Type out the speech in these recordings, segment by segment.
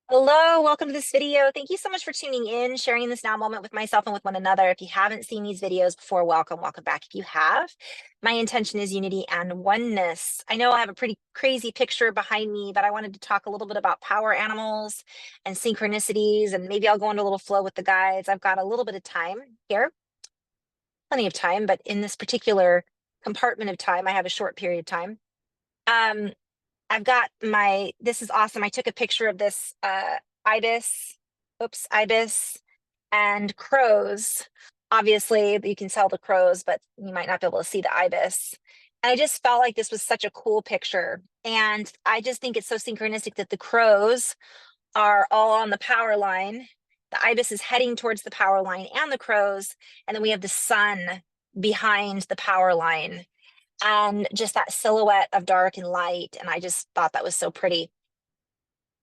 Hello, welcome to this video. Thank you so much for tuning in, sharing this now moment with myself and with one another. If you haven't seen these videos before, welcome back. If you have, my intention is unity and oneness. I know I have a pretty crazy picture behind me, but I wanted to talk a little bit about power animals and synchronicities, and maybe I'll go into a little flow with the guides. I've got a little bit of time here, plenty of time, but in this particular compartment of time, I have a short period of time. Um, I've got this is awesome. I took a picture of this ibis, ibis and crows. Obviously, you can tell the crows, but you might not be able to see the ibis. And I just felt like this was such a cool picture. And I just think it's so synchronistic that the crows are all on the power line. The ibis is heading towards the power line and the crows. And then we have the sun behind the power line and just that silhouette of dark and light. And I just thought that was so pretty.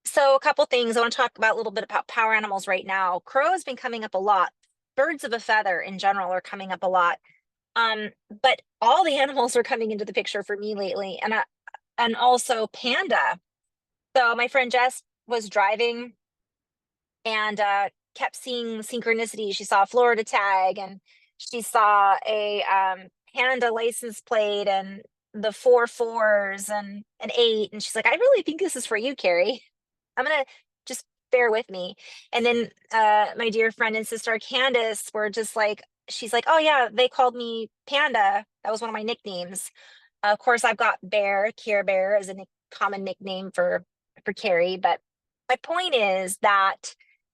So a couple things I want to talk about a little bit about power animals right now. Crow has been coming up a lot. Birds of a feather in general are coming up a lot. But all the animals are coming into the picture for me lately. And also panda. So my friend Jess was driving and kept seeing synchronicities. She saw a Florida tag and she saw a panda license plate and the 4 4s and an 8. And she's like, I really think this is for you, Carrie. I'm gonna just bear with me. And then my dear friend and sister Candace were just like, she's like, oh yeah, they called me Panda. That was one of my nicknames. Of course, I've got Bear, Care Bear as a common nickname for Carrie. But my point is that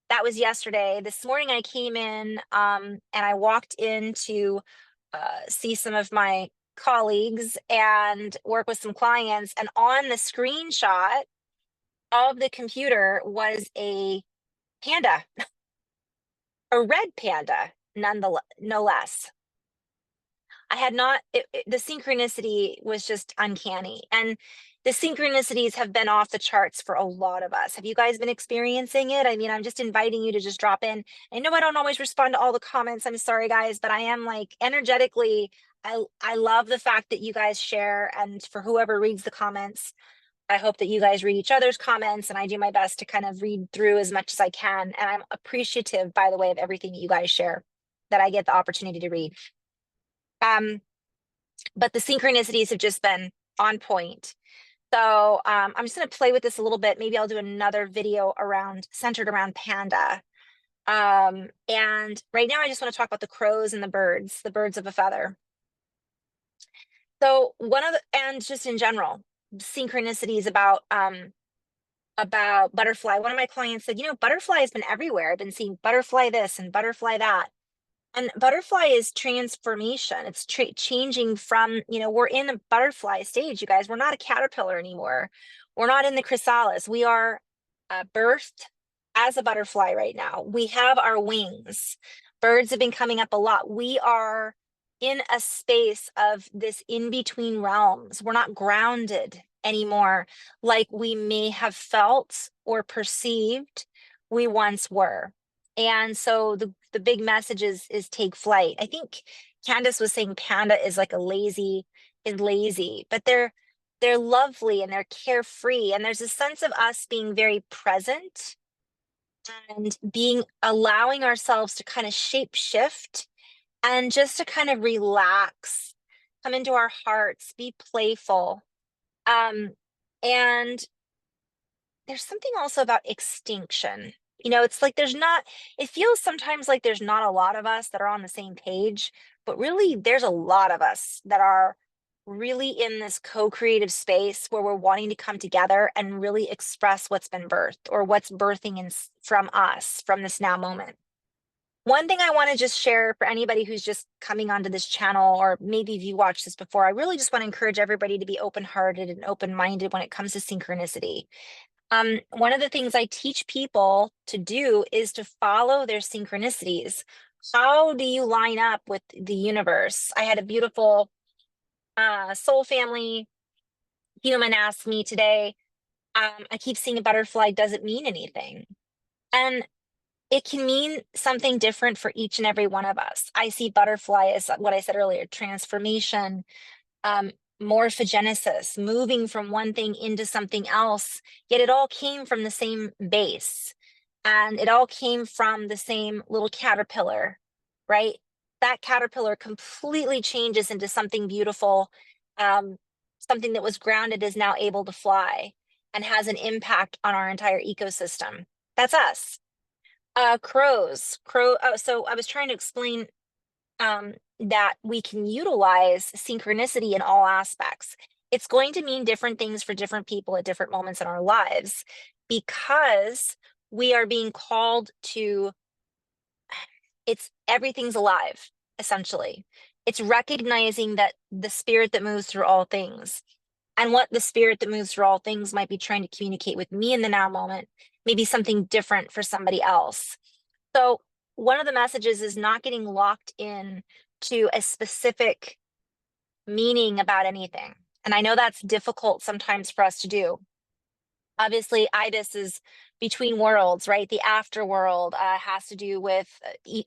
that was yesterday. This morning I came in and I walked in to see some of my colleagues and work with some clients. And on the screenshot of the computer was a panda, a red panda, nonetheless, no less. I had not, the synchronicity was just uncanny. And the synchronicities have been off the charts for a lot of us. Have you guys been experiencing it? I mean, I'm just inviting you to just drop in. I know I don't always respond to all the comments. I'm sorry, guys, but I am like energetically, I love the fact that you guys share. And for whoever reads the comments, I hope that you guys read each other's comments, and I do my best to kind of read through as much as I can. And I'm appreciative, by the way, of everything that you guys share that I get the opportunity to read. But the synchronicities have just been on point. So I'm just going to play with this a little bit. Maybe I'll do another video centered around panda. And right now I just want to talk about the crows and the birds of a feather. So and just in general, synchronicities about butterfly. One of my clients said, butterfly has been everywhere. I've been seeing butterfly this and butterfly that. And butterfly is transformation. It's changing from, we're in a butterfly stage, you guys. We're not a caterpillar anymore. We're not in the chrysalis. We are birthed as a butterfly right now. We have our wings. Birds have been coming up a lot. We are in a space of this in-between realms. We're not grounded anymore like we may have felt or perceived we once were. And so the big message is take flight. I think Candace was saying panda is like lazy, but they're lovely and they're carefree. And there's a sense of us being very present and allowing ourselves to kind of shape shift and just to kind of relax, come into our hearts, be playful. And there's something also about extinction. It's like it feels sometimes like there's not a lot of us that are on the same page, but really there's a lot of us that are really in this co-creative space where we're wanting to come together and really express what's been birthed or what's birthing from us from this now moment. One thing I want to just share for anybody who's just coming onto this channel, or maybe if you watched this before, I really just want to encourage everybody to be open-hearted and open-minded when it comes to synchronicity. One of the things I teach people to do is to follow their synchronicities. How do you line up with the universe? I had a beautiful soul family human ask me today, I keep seeing a butterfly, does it mean anything? And it can mean something different for each and every one of us. I see butterfly as what I said earlier, transformation, morphogenesis, moving from one thing into something else, yet it all came from the same base. And it all came from the same little caterpillar, right? That caterpillar completely changes into something beautiful. Um, Something that was grounded is now able to fly and has an impact on our entire ecosystem. That's us. So I was trying to explain that we can utilize synchronicity in all aspects. It's going to mean different things for different people at different moments in our lives because we are being called to, it's everything's alive, essentially. It's recognizing that the spirit that moves through all things and what the spirit that moves through all things might be trying to communicate with me in the now moment, maybe something different for somebody else. So one of the messages is not getting locked in to a specific meaning about anything. And I know that's difficult sometimes for us to do. Obviously, ibis is between worlds, right? The afterworld has to do with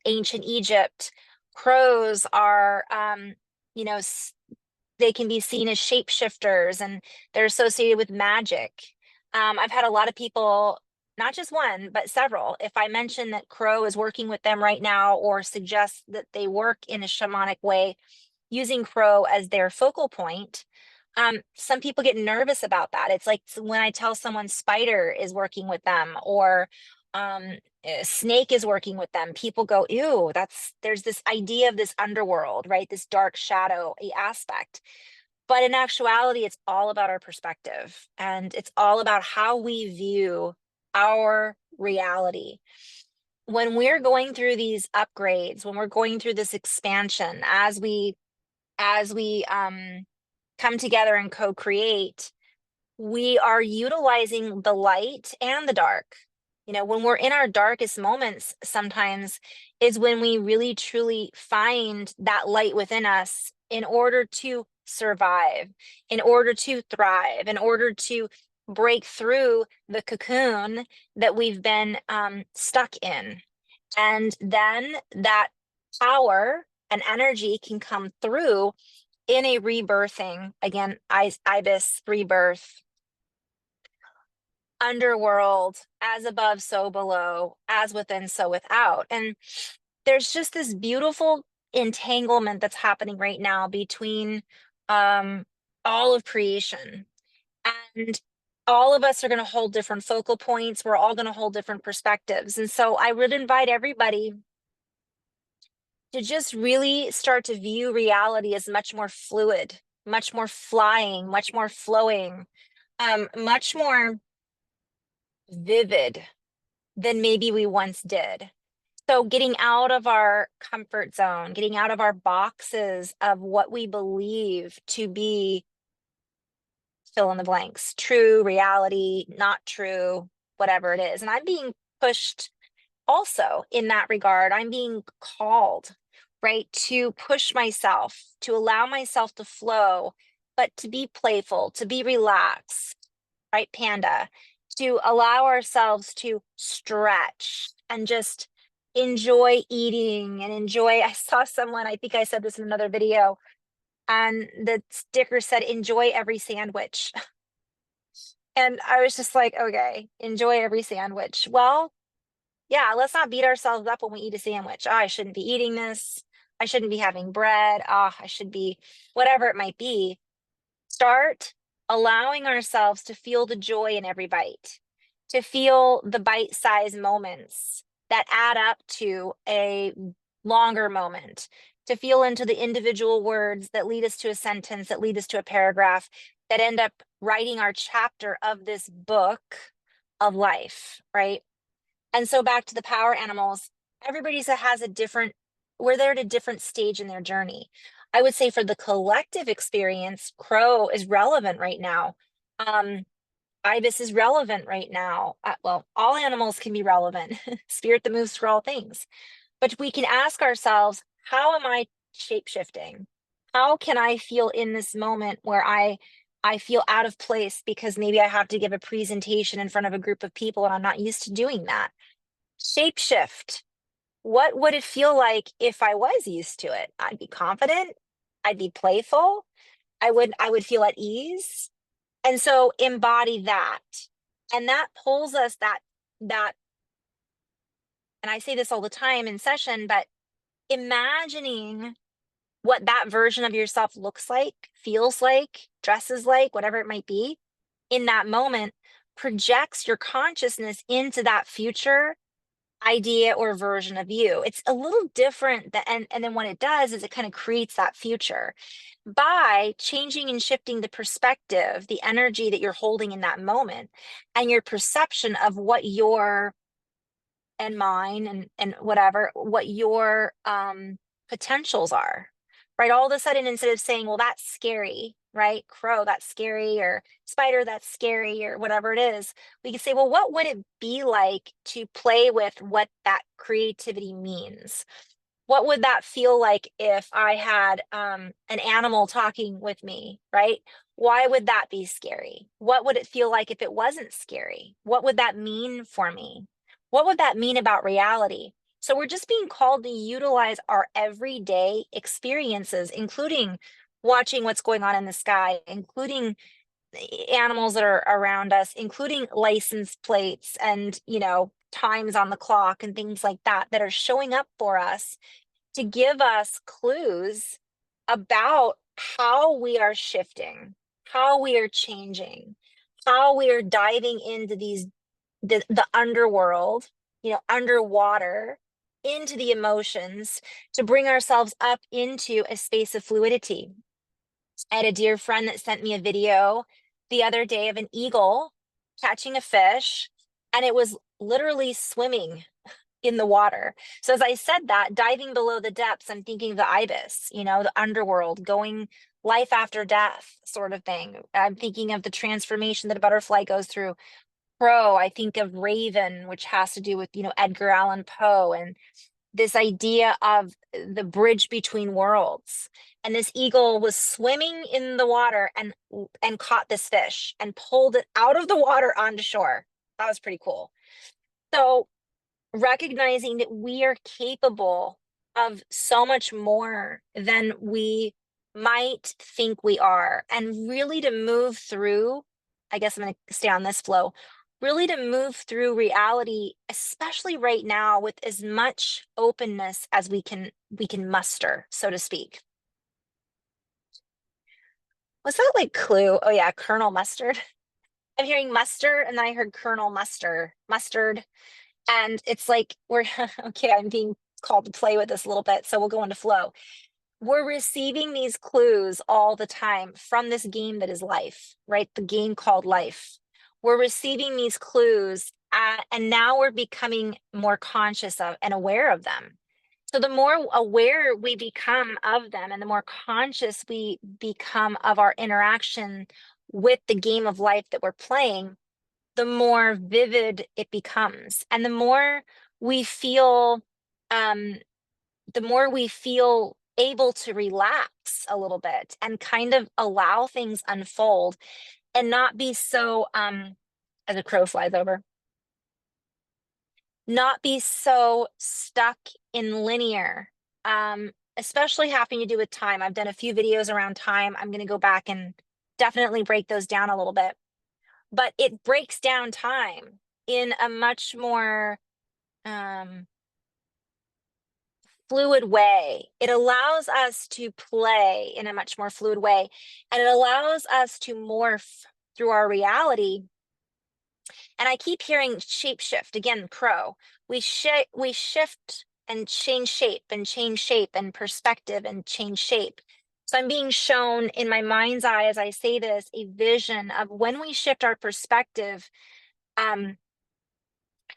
ancient Egypt. Crows are, you know, they can be seen as shapeshifters and they're associated with magic. I've had a lot of people, not just one, but several, if I mention that Crow is working with them right now or suggest that they work in a shamanic way using Crow as their focal point, some people get nervous about that. It's like when I tell someone spider is working with them or snake is working with them, people go, ew, there's this idea of this underworld, right? This dark shadow aspect. But in actuality, it's all about our perspective and it's all about how we view our reality. When we're going through these upgrades, when we're going through this expansion, as we come together and co-create, we are utilizing the light and the dark. You know, when we're in our darkest moments, sometimes is when we really truly find that light within us in order to survive, in order to thrive, in order to break through the cocoon that we've been stuck in. And then that power and energy can come through in a rebirthing, again, ibis rebirth, underworld, as above, so below, as within, so without. And there's just this beautiful entanglement that's happening right now between all of creation. And all of us are going to hold different focal points. We're all going to hold different perspectives. And so I would invite everybody to just really start to view reality as much more fluid, much more flying, much more flowing, much more vivid than maybe we once did. So getting out of our comfort zone, getting out of our boxes of what we believe to be fill in the blanks, true, reality, not true, whatever it is. And I'm being pushed also in that regard. I'm being called, right, to push myself, to allow myself to flow, but to be playful, to be relaxed, right, Panda, to allow ourselves to stretch and just enjoy eating and enjoy. I saw someone, I think I said this in another video, and the sticker said, enjoy every sandwich. And I was just like, okay, enjoy every sandwich. Well, yeah, let's not beat ourselves up when we eat a sandwich. Oh, I shouldn't be eating this. I shouldn't be having bread. I should be, whatever it might be. Start allowing ourselves to feel the joy in every bite, to feel the bite-sized moments that add up to a longer moment, to feel into the individual words that lead us to a sentence, that lead us to a paragraph, that end up writing our chapter of this book of life, right? And so back to the power animals, everybody has a different, we're there at a different stage in their journey. I would say for the collective experience, Crow is relevant right now. Ibis is relevant right now. Well, all animals can be relevant, spirit that moves through all things. But we can ask ourselves, how am I shape-shifting? How can I feel in this moment where I feel out of place because maybe I have to give a presentation in front of a group of people and I'm not used to doing that? Shapeshift. What would it feel like if I was used to it? I'd be confident. I'd be playful. I would feel at ease. And so embody that. And that pulls us that, and I say this all the time in session, but imagining what that version of yourself looks like, feels like, dresses like, whatever it might be, in that moment projects your consciousness into that future idea or version of you. It's a little different and then what it does is it kind of creates that future by changing and shifting the perspective, the energy that you're holding in that moment, and your perception of what your and mine and whatever what your potentials are, right? All of a sudden, instead of saying, well, that's scary, right? Crow, that's scary, or spider, that's scary, or whatever it is, we can say, well, what would it be like to play with what that creativity means? What would that feel like if I had an animal talking with me, right? Why would that be scary? What would it feel like if it wasn't scary? What would that mean for me? What would that mean about reality? So we're just being called to utilize our everyday experiences, including watching what's going on in the sky, including animals that are around us, including license plates and, times on the clock and things like that that are showing up for us to give us clues about how we are shifting, how we are changing, how we are diving into the underworld, underwater, into the emotions to bring ourselves up into a space of fluidity. I had a dear friend that sent me a video the other day of an eagle catching a fish, and it was literally swimming in the water. So as I said that, diving below the depths, I'm thinking of the ibis, the underworld, going life after death sort of thing. I'm thinking of the transformation that a butterfly goes through. Crow, I think of raven, which has to do with, Edgar Allan Poe and this idea of the bridge between worlds. And this eagle was swimming in the water and caught this fish and pulled it out of the water onto shore. That was pretty cool. So recognizing that we are capable of so much more than we might think we are, and really to move through, I guess I'm going to stay on this flow, really to move through reality, especially right now, with as much openness as we can muster, so to speak. Was that like Clue? Oh yeah, Colonel Mustard. I'm hearing mustard, and then I heard Colonel Mustard. And it's like we're okay, I'm being called to play with this a little bit, so we'll go into flow. We're receiving these clues all the time from this game that is life, right? The game called life. We're receiving these clues, and now we're becoming more conscious of and aware of them. So the more aware we become of them and the more conscious we become of our interaction with the game of life that we're playing, the more vivid it becomes, and um the more we feel able to relax a little bit and kind of allow things unfold and not be so as a crow flies over, not be so stuck in linear, especially having to do with time. I've done a few videos around time. I'm going to go back and definitely break those down a little bit, but it breaks down time in a much more fluid way. It allows us to play in a much more fluid way, and it allows us to morph through our reality. And I keep hearing shape shift again, crow. We shift and change shape and perspective and change shape. So I'm being shown in my mind's eye as I say this, a vision of when we shift our perspective,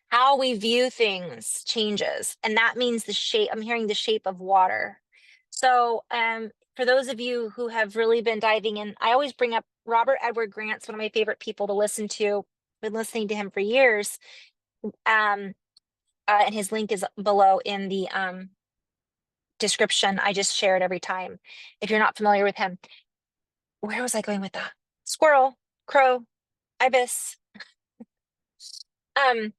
how we view things changes. And that means the shape. I'm hearing the shape of water. So for those of you who have really been diving in, I always bring up Robert Edward Grant's one of my favorite people to listen to. Been listening to him for years. And his link is below in the description. I just share it every time. If you're not familiar with him, where was I going with that? Squirrel, crow, ibis. Um,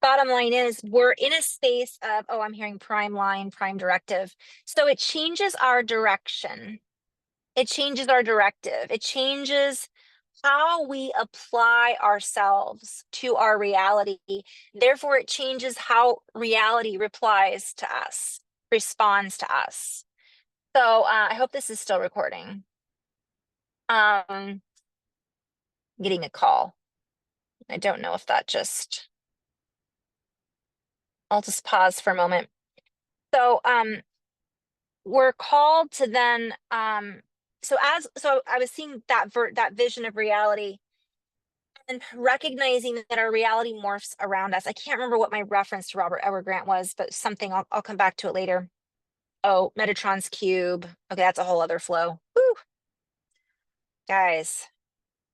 Bottom line is we're in a space of, I'm hearing prime line, prime directive. So it changes our direction. It changes our directive. It changes how we apply ourselves to our reality. Therefore, it changes how reality replies to us, responds to us. So I hope this is still recording. Getting a call. I don't know if that just, I'll just pause for a moment. So we're called to then, so I was seeing that vision of reality and recognizing that our reality morphs around us. I can't remember what my reference to Robert Edward Grant was, but something I'll come back to it later. Oh, Metatron's cube. Okay, that's a whole other flow. Woo! Guys,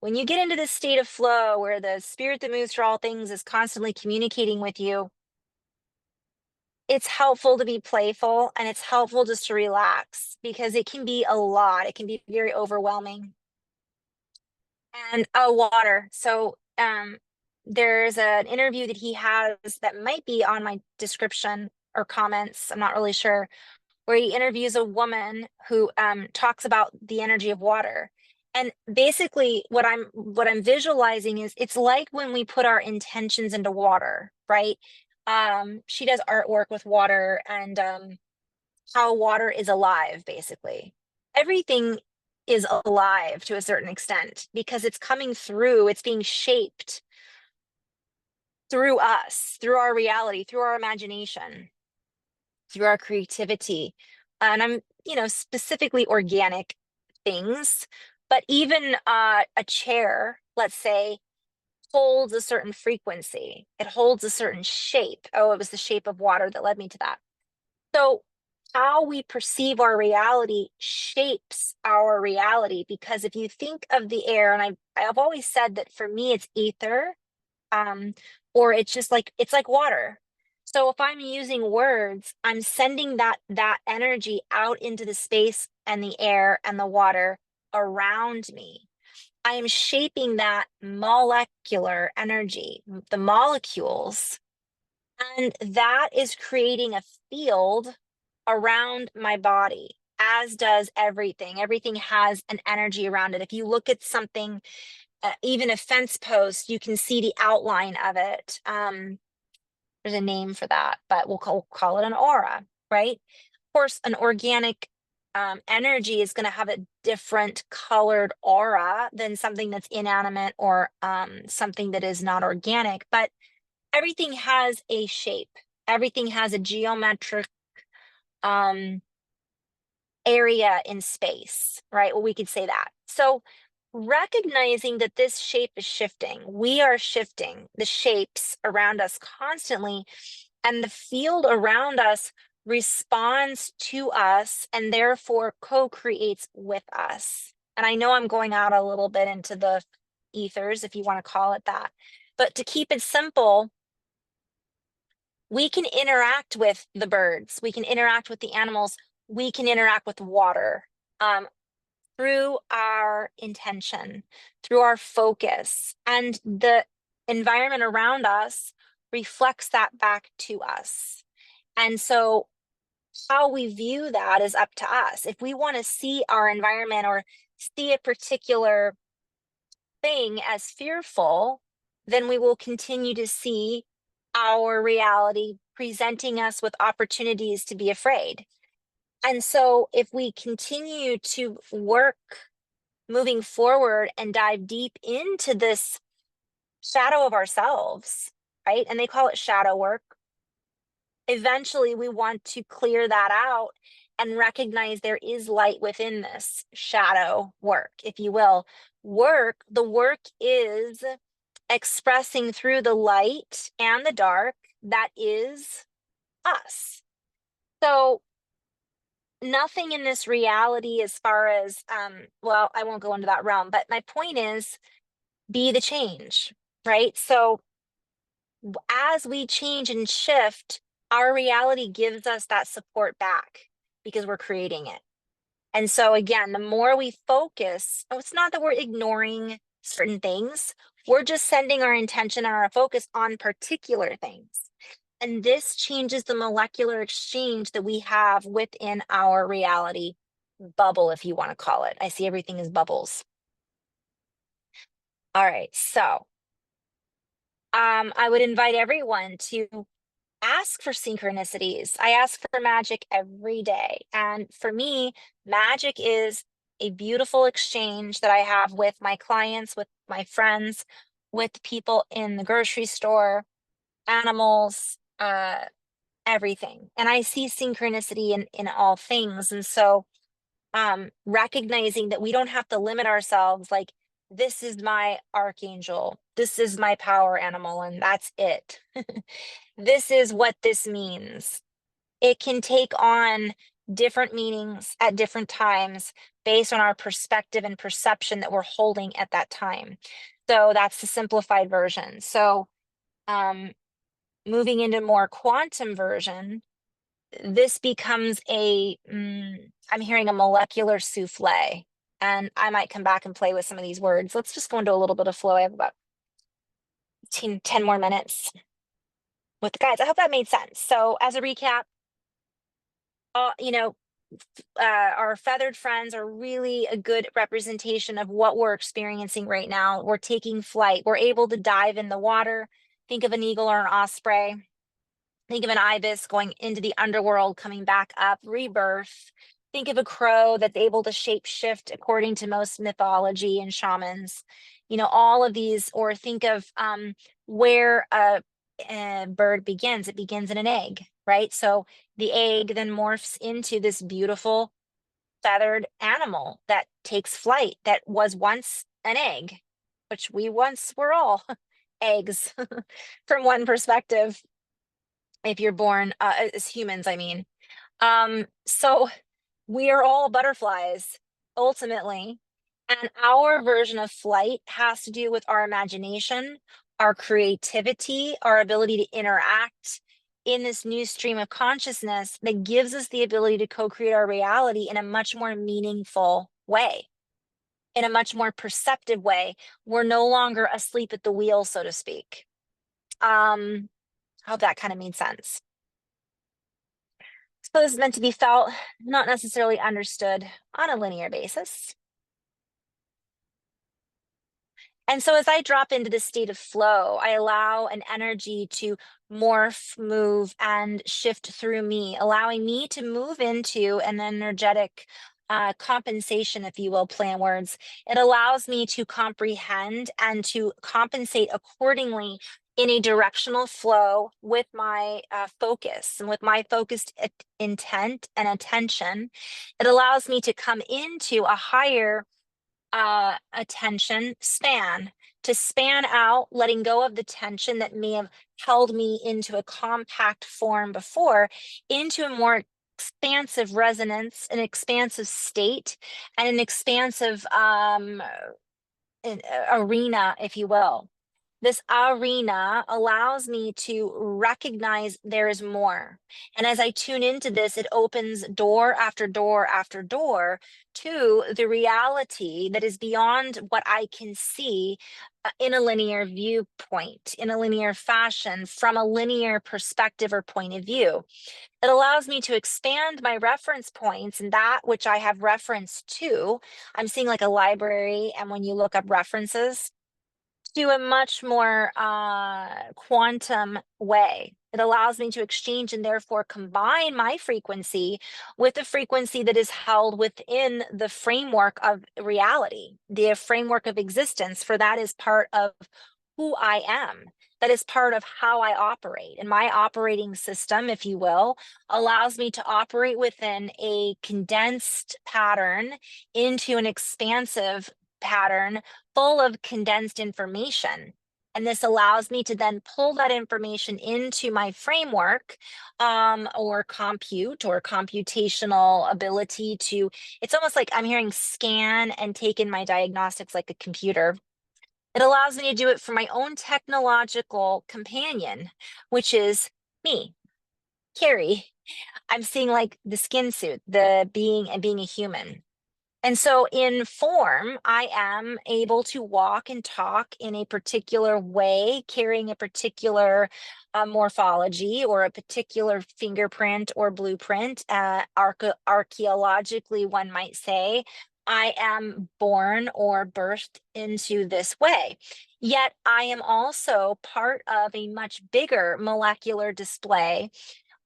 when you get into this state of flow where the spirit that moves through all things is constantly communicating with you, it's helpful to be playful and it's helpful just to relax because it can be a lot. It can be very overwhelming. And water. So there's an interview that he has that might be on my description or comments. I'm not really sure, where he interviews a woman who talks about the energy of water. And basically what I'm visualizing is it's like when we put our intentions into water, right? She does artwork with water and how water is alive, basically. Everything is alive to a certain extent because it's coming through, it's being shaped through us, through our reality, through our imagination, through our creativity. And I'm, specifically organic things, but even a chair, let's say, holds a certain frequency. It holds a certain shape. Oh, it was the shape of water that led me to that. So how we perceive our reality shapes our reality, because if you think of the air, and I've always said that for me it's ether, or it's like water. So if I'm using words, I'm sending that energy out into the space and the air and the water around me. I am shaping that molecular energy, the molecules, and that is creating a field around my body, as does everything. Everything has an energy around it. If you look at something, even a fence post, you can see the outline of it. There's a name for that, but we'll call it an aura, right? Of course, an organic energy is going to have a different colored aura than something that's inanimate or something that is not organic, but everything has a shape. Everything has a geometric area in space, right? Well, we could say that. So recognizing that this shape is shifting, we are shifting the shapes around us constantly, and the field around us responds to us and therefore co-creates with us. And I know I'm going out a little bit into the ethers, if you want to call it that, but to keep it simple, we can interact with the birds, we can interact with the animals, we can interact with water through our intention, through our focus, and the environment around us reflects that back to us. And so how we view that is up to us. If we want to see our environment or see a particular thing as fearful, then we will continue to see our reality presenting us with opportunities to be afraid. And so if we continue to work moving forward and dive deep into this shadow of ourselves, right? And they call it shadow work. Eventually, we want to clear that out and recognize there is light within this shadow work, if you will. The work is expressing through the light and the dark that is us. So nothing in this reality as far as, well, I won't go into that realm, but my point is be the change, right? So as we change and shift, our reality gives us that support back because we're creating it. And so again, the more we focus, it's not that we're ignoring certain things, we're just sending our intention and our focus on particular things. And this changes the molecular exchange that we have within our reality. bubble, if you want to call it. I see everything as bubbles. All right, so I would invite everyone to ask for synchronicities. I ask for magic every day. And for me, magic is a beautiful exchange that I have with my clients, with my friends, with people in the grocery store, animals, everything. And I see synchronicity in all things. And so recognizing that we don't have to limit ourselves, like, this is my archangel, this is my power animal, and that's it. This is what this means. It can take on different meanings at different times based on our perspective and perception that we're holding at that time. So that's the simplified version. So moving into more quantum version, this becomes I'm hearing a molecular souffle, and I might come back and play with some of these words. Let's just go into a little bit of flow. I have about 10 more minutes with the guys. I hope that made sense. So as a recap, you know, our feathered friends are really a good representation of what we're experiencing right now. We're taking flight. We're able to dive in the water. Think of an eagle or an osprey. Think of an ibis going into the underworld, coming back up, rebirth. Think of a crow that's able to shape shift according to most mythology and shamans. All of these, or think of where a bird begins. It begins in an egg, right? So the egg then morphs into this beautiful feathered animal that takes flight, that was once an egg, which we once were all eggs from one perspective, if you're born as humans, I mean. So we are all butterflies ultimately, and our version of flight has to do with our imagination, our creativity, our ability to interact in this new stream of consciousness that gives us the ability to co-create our reality in a much more meaningful way, in a much more perceptive way. We're no longer asleep at the wheel, so to speak. I hope that kind of made sense. So this is meant to be felt, not necessarily understood on a linear basis. And so as I drop into this state of flow, I allow an energy to morph, move, and shift through me, allowing me to move into an energetic compensation, if you will, play on words. It allows me to comprehend and to compensate accordingly in a directional flow with my focus and with my focused intent and attention. It allows me to come into a higher attention span, to span out, letting go of the tension that may have held me into a compact form before, into a more expansive resonance, an expansive state, and an expansive arena, if you will. This arena allows me to recognize there is more. And as I tune into this, it opens door after door after door to the reality that is beyond what I can see in a linear viewpoint, in a linear fashion, from a linear perspective or point of view. It allows me to expand my reference points and that which I have reference to. I'm seeing like a library, and when you look up references, to a much more quantum way. It allows me to exchange and therefore combine my frequency with the frequency that is held within the framework of reality, the framework of existence, for that is part of who I am. That is part of how I operate. And my operating system, if you will, allows me to operate within a condensed pattern into an expansive pattern full of condensed information. And this allows me to then pull that information into my framework or compute or computational ability to, it's almost like I'm hearing scan and take in my diagnostics like a computer. It allows me to do it for my own technological companion, which is me, Carrie. I'm seeing like the skin suit, the being and being a human. And so in form, I am able to walk and talk in a particular way, carrying a particular morphology or a particular fingerprint or blueprint. Archaeologically, one might say, I am born or birthed into this way. Yet I am also part of a much bigger molecular display,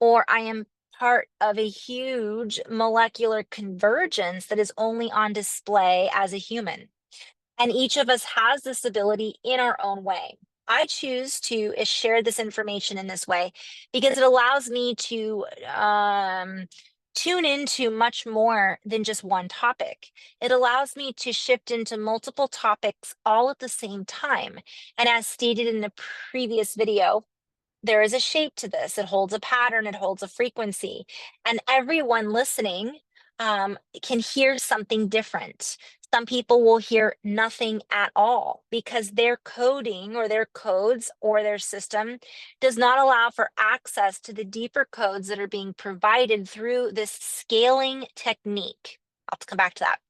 or I am part of a huge molecular convergence that is only on display as a human. And each of us has this ability in our own way. I choose to share this information in this way because it allows me to tune into much more than just one topic. It allows me to shift into multiple topics all at the same time. And as stated in the previous video, there is a shape to this. It holds a pattern, it holds a frequency, and everyone listening can hear something different. Some people will hear nothing at all because their coding or their codes or their system does not allow for access to the deeper codes that are being provided through this scaling technique. I'll come back to that.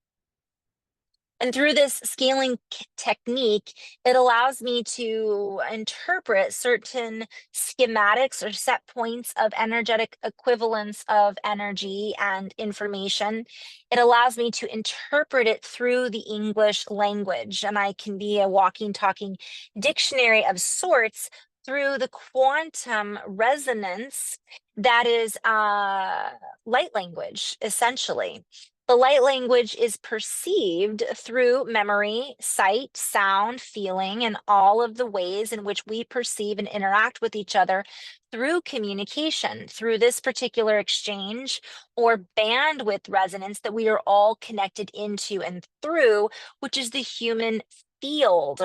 And through this scaling technique, it allows me to interpret certain schematics or set points of energetic equivalence of energy and information. It allows me to interpret it through the English language, and I can be a walking, talking dictionary of sorts through the quantum resonance that is light language, essentially. The light language is perceived through memory, sight, sound, feeling, and all of the ways in which we perceive and interact with each other through communication, through this particular exchange or bandwidth resonance that we are all connected into and through, which is the human field.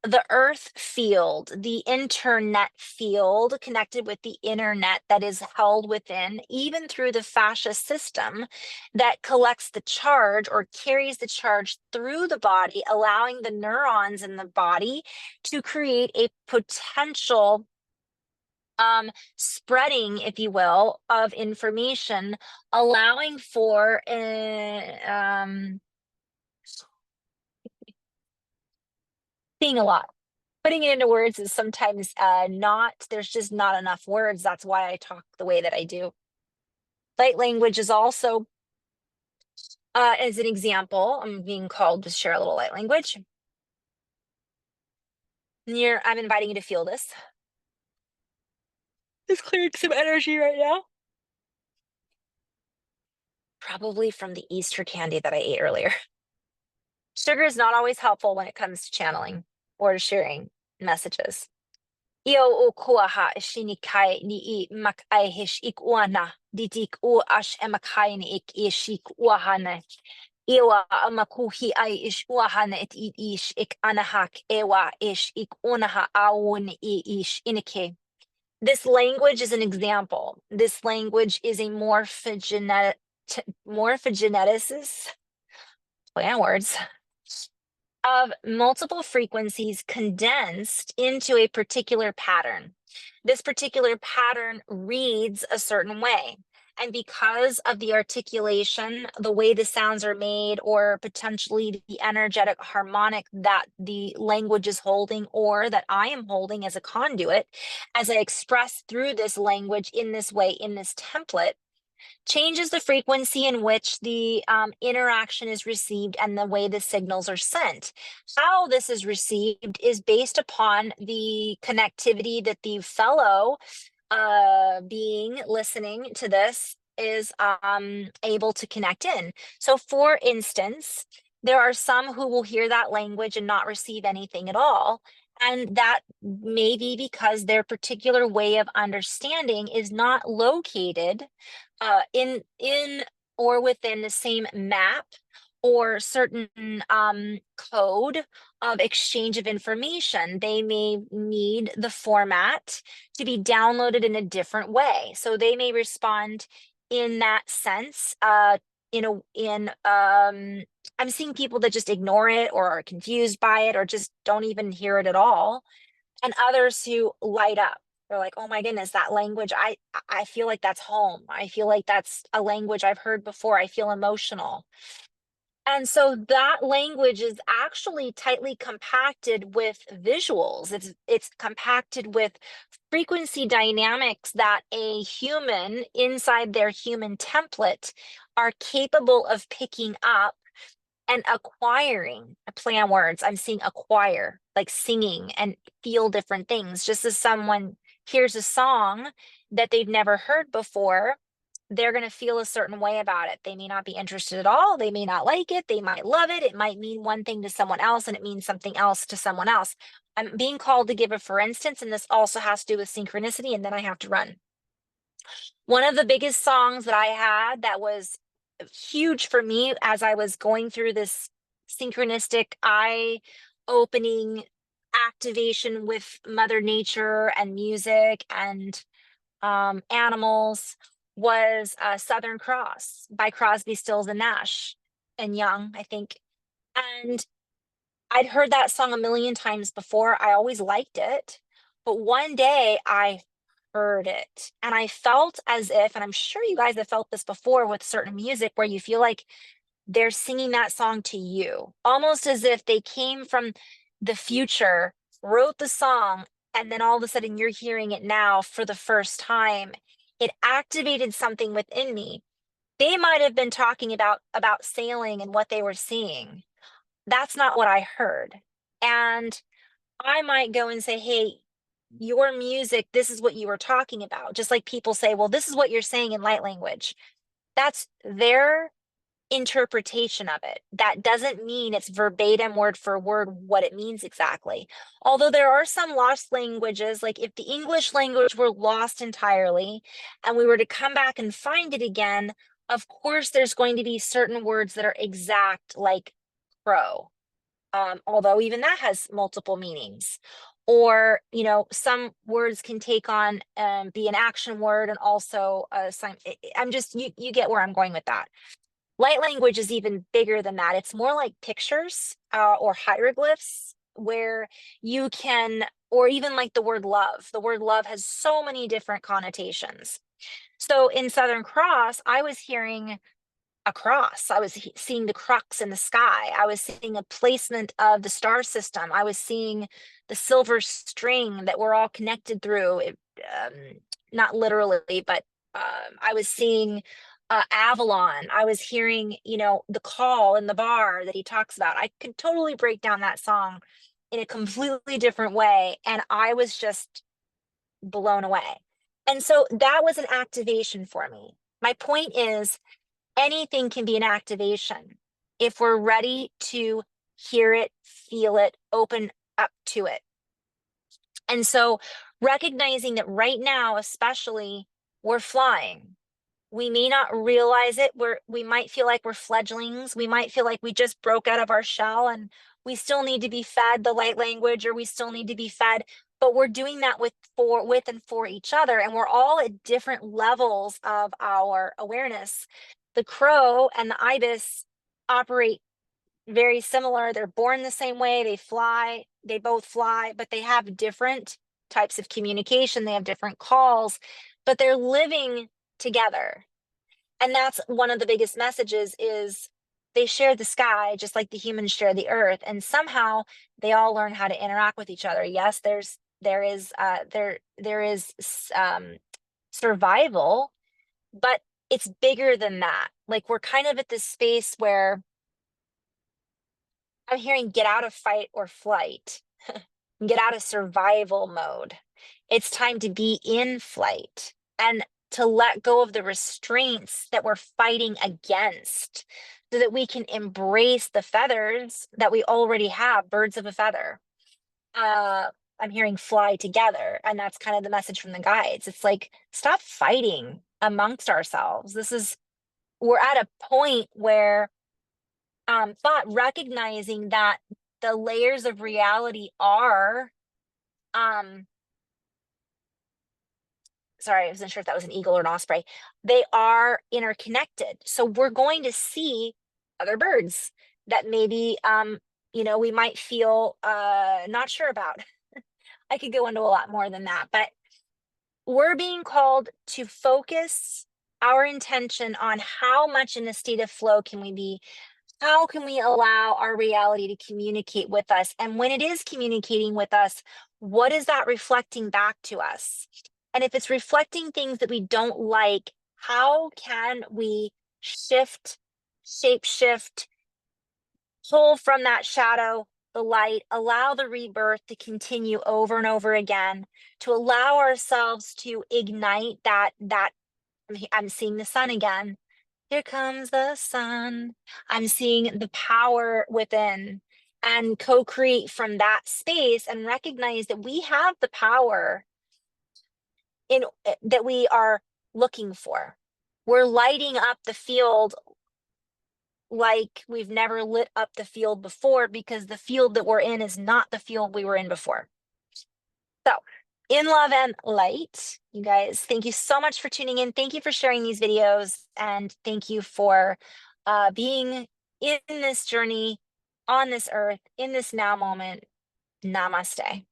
The earth field, the internet field connected with the internet that is held within, even through the fascia system that collects the charge or carries the charge through the body, allowing the neurons in the body to create a potential spreading, if you will, of information, allowing for seeing a lot. Putting it into words is sometimes there's just not enough words. That's why I talk the way that I do. Light language is also, as an example, I'm being called to share a little light language. I'm inviting you to feel this. Just clearing some energy right now. Probably from the Easter candy that I ate earlier. Sugar is not always helpful when it comes to channeling or to sharing messages. Io o kuaha shinikai ni I makai hish ikuana didik u ash emakai ni ik ishik uahane. Iwa amakuhi ai ish uahane it ish ik anahak ewa ish ik unaha awun ish inike. This language is an example. This language is a morphogeneticist, play on words, of multiple frequencies condensed into a particular pattern. This particular pattern reads a certain way. And because of the articulation, the way the sounds are made, or potentially the energetic harmonic that the language is holding, or that I am holding as a conduit, as I express through this language in this way, in this template, changes the frequency in which the interaction is received and the way the signals are sent. How this is received is based upon the connectivity that the fellow being listening to this is able to connect in. So for instance, there are some who will hear that language and not receive anything at all. And that may be because their particular way of understanding is not located in or within the same map or certain code of exchange of information. They may need the format to be downloaded in a different way. So they may respond in that sense. I'm seeing people that just ignore it or are confused by it or just don't even hear it at all, and others who light up. They're like, oh my goodness, that language, I feel like that's home. I feel like that's a language I've heard before. I feel emotional. And so that language is actually tightly compacted with visuals. It's compacted with frequency dynamics that a human inside their human template are capable of picking up and acquiring. A play on words. I'm seeing acquire, like singing and feel different things. Just as someone hears a song that they've never heard before, they're going to feel a certain way about it. They may not be interested at all. They may not like it. They might love it. It might mean one thing to someone else and it means something else to someone else. I'm being called to give a for instance, and this also has to do with synchronicity, and then I have to run. One of the biggest songs that I had that was huge for me as I was going through this synchronistic eye opening activation with Mother Nature and music and animals was Southern Cross by Crosby, Stills and Nash and Young, I think. And I'd heard that song a million times before. I always liked it. But one day I heard it and I felt as if, and I'm sure you guys have felt this before with certain music, where you feel like they're singing that song to you, almost as if they came from the future, wrote the song, and then all of a sudden you're hearing it now for the first time. It activated something within me. They might have been talking about sailing and what they were seeing. That's not what I heard. And I might go and say, hey, your music, this is what you were talking about. Just like people say, well, this is what you're saying in light language. That's their interpretation of it. That doesn't mean it's verbatim, word for word, what it means exactly. Although there are some lost languages, like if the English language were lost entirely and we were to come back and find it again, of course, there's going to be certain words that are exact, like crow, although even that has multiple meanings. Or, some words can take on, be an action word and also I'm just, you get where I'm going with that. Light language is even bigger than that. It's more like pictures or hieroglyphs where you can, or even like the word love. The word love has so many different connotations. So in Southern Cross, I was hearing a cross. I was seeing the crux in the sky. I was seeing a placement of the star system. I was seeing the silver string that we're all connected through. Um, Not literally, but I was seeing Avalon. I was hearing, the call in the bar that he talks about. I could totally break down that song in a completely different way. And I was just blown away. And so that was an activation for me. My point is, anything can be an activation if we're ready to hear it, feel it, open up to it. And so recognizing that right now, especially, we're flying. We may not realize it. We might feel like we're fledglings. We might feel like we just broke out of our shell and we still need to be fed the light language, or we still need to be fed, but we're doing that with and for each other. And we're all at different levels of our awareness. The crow and the ibis operate very similar. They're born the same way. They both fly, but they have different types of communication. They have different calls, but they're living together. And that's one of the biggest messages is they share the sky just like the humans share the earth. And somehow they all learn how to interact with each other. Yes, there is survival, but it's bigger than that. Like we're kind of at this space where I'm hearing get out of fight or flight, get out of survival mode. It's time to be in flight and to let go of the restraints that we're fighting against so that we can embrace the feathers that we already have, birds of a feather. I'm hearing fly together. And that's kind of the message from the guides. It's like, stop fighting amongst ourselves. We're at a point where thought recognizing that the layers of reality are sorry, I wasn't sure if that was an eagle or an osprey. They are interconnected. So we're going to see other birds that maybe we might feel not sure about. I could go into a lot more than that, but we're being called to focus our intention on how much in a state of flow can we be. How can we allow our reality to communicate with us? And when it is communicating with us, what is that reflecting back to us? And if it's reflecting things that we don't like, how can we shift, shape shift, pull from that shadow the light, allow the rebirth to continue over and over again, to allow ourselves to ignite that I'm seeing the sun again. Here comes the sun. I'm seeing the power within, and co-create from that space and recognize that we have the power in that we are looking for. We're lighting up the field like we've never lit up the field before, because the field that we're in is not the field we were in before. So, in love and light, you guys, thank you so much for tuning in. Thank you for sharing these videos. And thank you for being in this journey on this earth, in this now moment. Namaste.